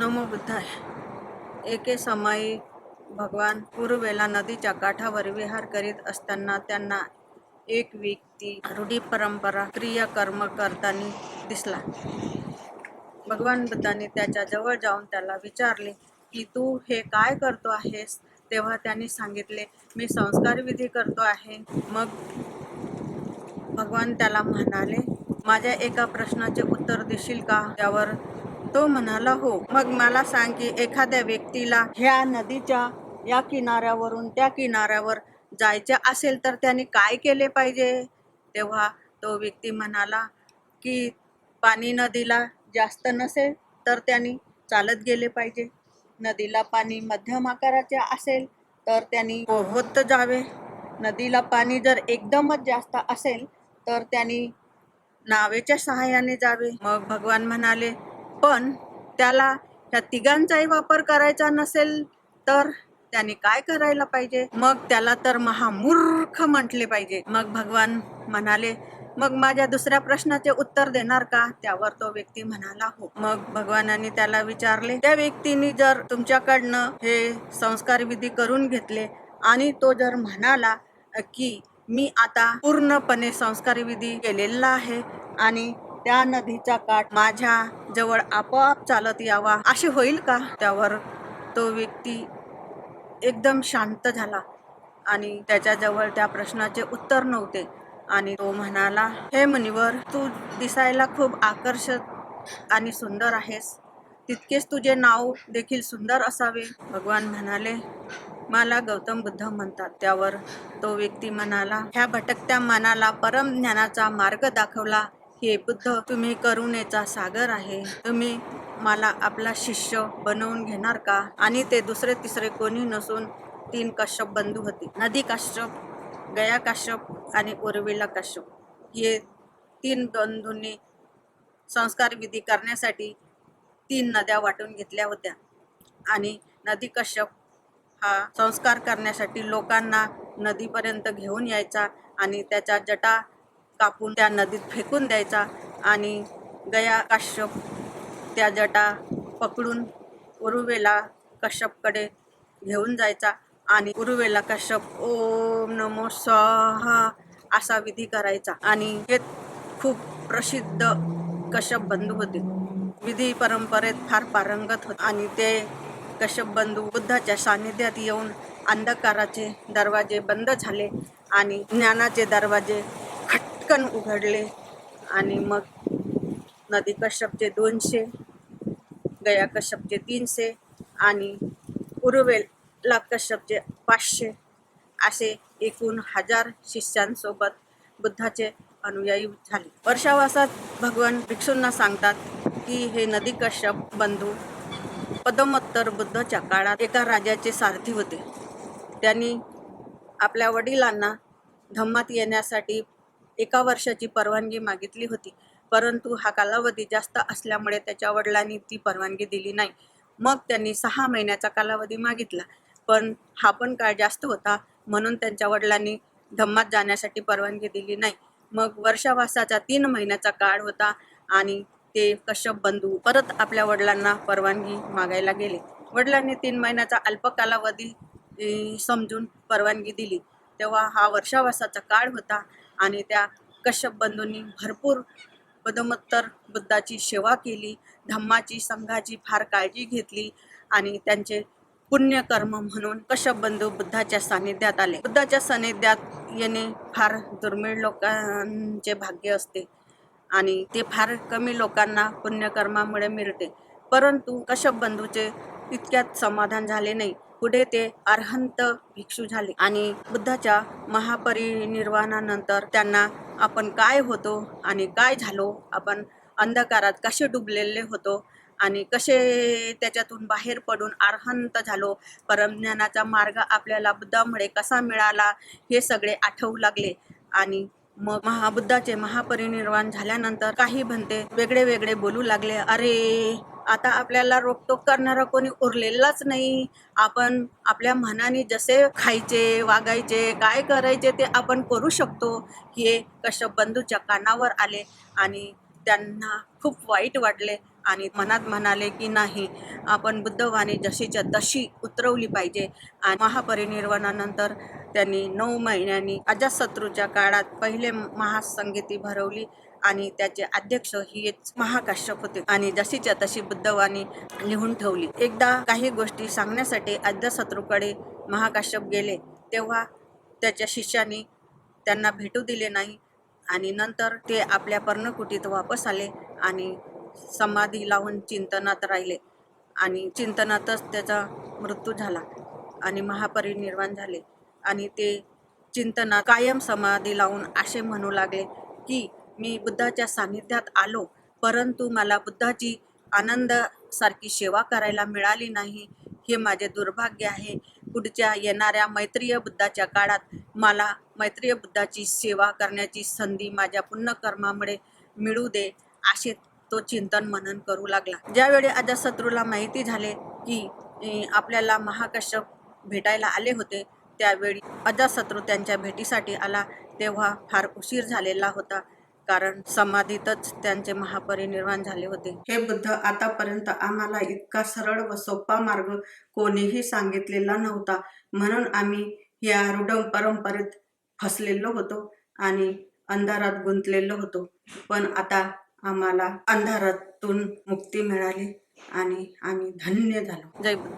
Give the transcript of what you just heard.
नमो बुद्धाय। एके समयी भगवान कुरुबेला नदीच्या काठावर विहार करीत असताना त्यांना एक व्यक्ती रूढी परंपरा क्रियाकर्म करताना दिसला. भगवान बुद्धांनी त्याच्या जवळ जाऊन त्याला विचारले की तू हे काय करतो आहेस. तेव्हा त्यांनी सांगितले, मी संस्कार विधी करतो आहे. मग भगवान त्याला म्हणाले, माझ्या एका प्रश्नाचे उत्तर देशील का. त्यावर तो म्हणाला, हो. मग मला सांग की एखाद्या व्यक्तीला ह्या नदीच्या या किनाऱ्यावरून त्या किनाऱ्यावर जायचे असेल तर त्याने काय केले पाहिजे. तेव्हा तो व्यक्ती म्हणाला की पाणी नदीला जास्त नसेल तर त्यांनी चालत गेले पाहिजे. नदीला पाणी मध्यम आकाराचे असेल तर त्यांनी पोहत जावे. नदीला पाणी जर एकदमच जास्त असेल तर त्यांनी नावेच्या सहाय्याने जावे. मग भगवान म्हणाले, पण त्याला ह्या तिघांचाही वापर करायचा नसेल तर त्याने काय करायला पाहिजे. मग त्याला तर महामूर्ख म्हटले पाहिजे. मग भगवान म्हणाले, मग माझ्या दुसऱ्या प्रश्नाचे उत्तर देणार का. त्यावर तो व्यक्ती म्हणाला, हो. मग भगवानांनी त्याला विचारले, त्या व्यक्तीने जर तुमच्याकडनं हे संस्कार विधी करून घेतले आणि तो जर म्हणाला की मी आता पूर्णपणे संस्कार विधी केलेला आहे आणि त्या नदीचा काठ माझ्या जवळ आपोआप चालत यावा, असे होईल का. त्यावर तो व्यक्ती एकदम शांत झाला आणि त्याच्याजवळ त्या प्रश्नाचे उत्तर नव्हते आणि तो म्हणाला, हे मुनिवर, तू दिसायला खूप आकर्षक आणि सुंदर आहेस. तितकेच तुझे नाव देखील सुंदर असावे. भगवान म्हणाले, मला गौतम बुद्ध म्हणतात. त्यावर तो व्यक्ती म्हणाला, ह्या भटकत्या मनाला परम ज्ञानाचा मार्ग दाखवला. हे बुद्ध, तुम्ही करुणेचा सागर आहे. तुम्ही मला आपला शिष्य बनवून घेणार का. आणि ते दुसरे तिसरे कोणी नसून 3 कश्यप बंधू होते. नदी कश्यप, गया कश्यप आणि उर्विला कश्यप. हे 3 बंधूंनी संस्कार विधी करण्यासाठी 3 नद्या वाटून घेतल्या होत्या आणि नदी कश्यप हा संस्कार करण्यासाठी लोकांना नदीपर्यंत घेऊन यायचा आणि त्याच्या जटा कापून त्या नदीत फेकून द्यायचा आणि गया कश्यप त्या जटा पकडून उरुवेला कश्यपकडे घेऊन जायचा आणि उरुवेला कश्यप ओम नमो स्वाहा असा विधी करायचा. आणि हे खूप प्रसिद्ध कश्यप बंधू होते. विधी परंपरेत फार पारंगत होते आणि ते कश्यप बंधू बुद्धाच्या सानिध्यात येऊन अंधकाराचे दरवाजे बंद झाले आणि ज्ञानाचे दरवाजे खटकन उघडले. आणि मग नदी कश्यपचे 200, गया कश्यपचे 300 आणि उरुवेला कश्यपचे 500 असे एकूण 1000 शिष्यांसोबत बुद्धाचे अनुयायी झाले. वर्षावासात भगवान भिक्षूंना सांगतात की हे नदी कश्यप बंधू पदमोत्तर बुद्धाच्या काळात एका राजाचे सारथी होते. त्यांनी आपल्या वडिलांना धम्मात येण्यासाठी 1 वर्षाची परवानगी मागितली होती, परंतु हा कालावधी जास्त असल्यामुळे त्याच्या वडिलांनी ती परवानगी दिली नाही. मग त्यांनी 6 महिन्याचा कालावधी मागितला, पण हा पण काळ जास्त होता म्हणून त्यांच्या वडिलांनी धम्मात जाण्यासाठी परवानगी दिली नाही. मग वर्षावासाचा 3 महिन्याचा काळ होता आणि ते कश्यप बंधू परत आपल्या वडिलांना परवानगी मागायला गेले. वडिलांनी 3 महिन्याचा अल्प कालावधी समजून परवानगी दिली. तेव्हा हा वर्षावासाचा काळ होता आणि त्या कश्यप बंधूंनी भरपूर पदमोत्तर बुद्धाची सेवा केली, धम्माची संघाची फार काळजी घेतली आणि त्यांचे पुण्यकर्म म्हणून कश्यप बंधू बुद्धाच्या सानिध्यात आले. बुद्धाच्या सानिध्यात येणे फार दुर्मिळ लोकांचे भाग्य असते आणि ते फार कमी लोकांना पुण्यकर्मामुळे मिळते. परंतु कश्यप बंधूचे इतक्यात समाधान झाले नाही. पुढे ते अरहंत भिक्षू झाले आणि बुद्धाच्या महापरिनिर्वाणानंतर त्यांना आपण काय होतो आणि काय झालो, आपण अंधकारात कसे डुबलेले होतो आणि कसे त्याच्यातून बाहेर पडून अरहंत झालो, परमज्ञानाचा मार्ग आपल्याला बुद्धामुळे कसा मिळाला, हे सगळे आठवू लागले. आणि मग बुद्धाचे महापरिनिर्वाण झाल्यानंतर काही भंते वेगळे वेगळे बोलू लागले, अरे आता आपल्याला रोकटोक करणारा कोणी उरलेलाच नाही. आपण आपल्या मनाने जसे खायचे, वागायचे, काय करायचे ते आपण करू शकतो. हे कश्यप बंधूच्या कानावर आले आणि त्यांना खूप वाईट वाटले आणि मनात म्हणाले की नाही, आपण बुद्धवाणी जशीच्या तशी उतरवली पाहिजे. आणि महापरिनिर्वाणानंतर त्यांनी 9 महिन्यांनी अजातशत्रूच्या काळात पहिले महासंगीती भरवली आणि त्याचे अध्यक्ष हेच महाकाश्यप होते आणि जशीच्या तशी बुद्धवाणी लिहून ठेवली. एकदा काही गोष्टी सांगण्यासाठी अजातशत्रूकडे महाकाश्यप गेले, तेव्हा त्याच्या शिष्यानी त्यांना भेटू दिले नाही आणि नंतर ते आपल्या पर्णकुटीत वापस आले आणि समाधी लावून चिंतनात राहिले आणि चिंतनातच त्याचा मृत्यू झाला आणि महापरिनिर्वाण झाले. आणि ते चिंतनात कायम समाधी लावून असे म्हणू लागले की मी बुद्धाच्या सानिध्यात आलो, परंतु मला बुद्धाची आनंदासारखी सेवा करायला मिळाली नाही, हे माझे दुर्भाग्य आहे. पुढच्या येणाऱ्या मैत्रीय बुद्धाच्या काळात मला मैत्रीय बुद्धाची सेवा करण्याची संधी माझ्या पुण्यकर्मामुळे मिळू दे, असे तो चिंतन मनन करू लागला. ज्यावेळी अजातशत्रूला माहिती झाले की आपल्याला महाकाश्यप भेटायला आले होते, त्यावेळी अजातशत्रू त्यांच्या भेटीसाठी आला तेव्हा फार उशीर झालेला होता, कारण समाधीतच त्यांचे महापरिनिर्वाण झाले होते. हे बुद्ध, आतापर्यंत आम्हाला इतका सरळ व सोपा मार्ग कोणीही सांगितलेला नव्हता, म्हणून आम्ही या रूढ परंपरेत फसलेलो होतो आणि अंधारात गुंतलेलो होतो. पण आता आम्हाला अंधारातून मुक्ती मिळाली आणि आम्ही धन्य झालो. जय बुद्ध.